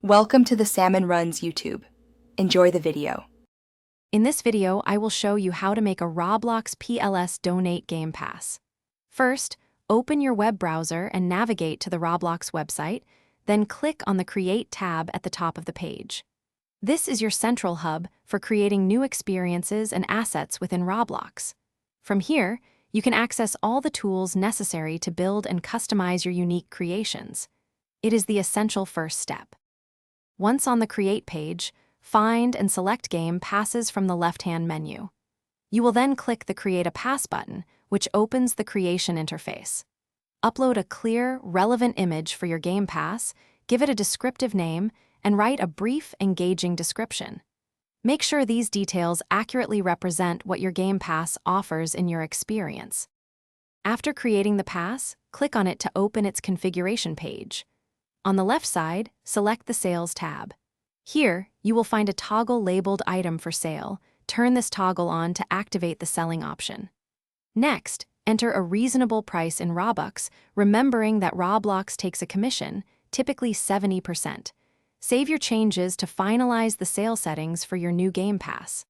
Welcome to the Salmon Runs YouTube. Enjoy the video. In this video, I will show you how to make a Roblox Pls donate game pass. First, open your web browser and navigate to the Roblox website, then click on the Create tab at the top of the page. This is your central hub for creating new experiences and assets within Roblox. From here, you can access all the tools necessary to build and customize your unique creations. It is the essential first step. Once on the Create page, find and select Game Passes from the left-hand menu. You will then click the Create a Pass button, which opens the creation interface. Upload a clear, relevant image for your Game Pass, give it a descriptive name, and write a brief, engaging description. Make sure these details accurately represent what your Game Pass offers in your experience. After creating the pass, click on it to open its configuration page. On the left side, select the Sales tab. Here, you will find a toggle labeled Item for Sale. Turn this toggle on to activate the selling option. Next, enter a reasonable price in Robux, remembering that Roblox takes a commission, typically 70%. Save your changes to finalize the sale settings for your new Game Pass.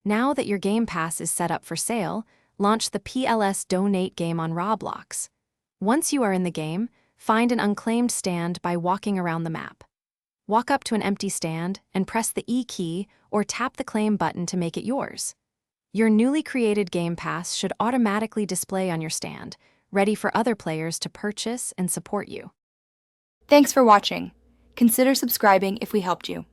Now that your Game Pass is set up for sale, launch the Pls Donate game on Roblox. Once you are in the game, find an unclaimed stand by walking around the map. Walk up to an empty stand and press the E key or tap the claim button to make it yours. Your newly created Game Pass should automatically display on your stand, ready for other players to purchase and support you. Thanks for watching. Consider subscribing if we helped you.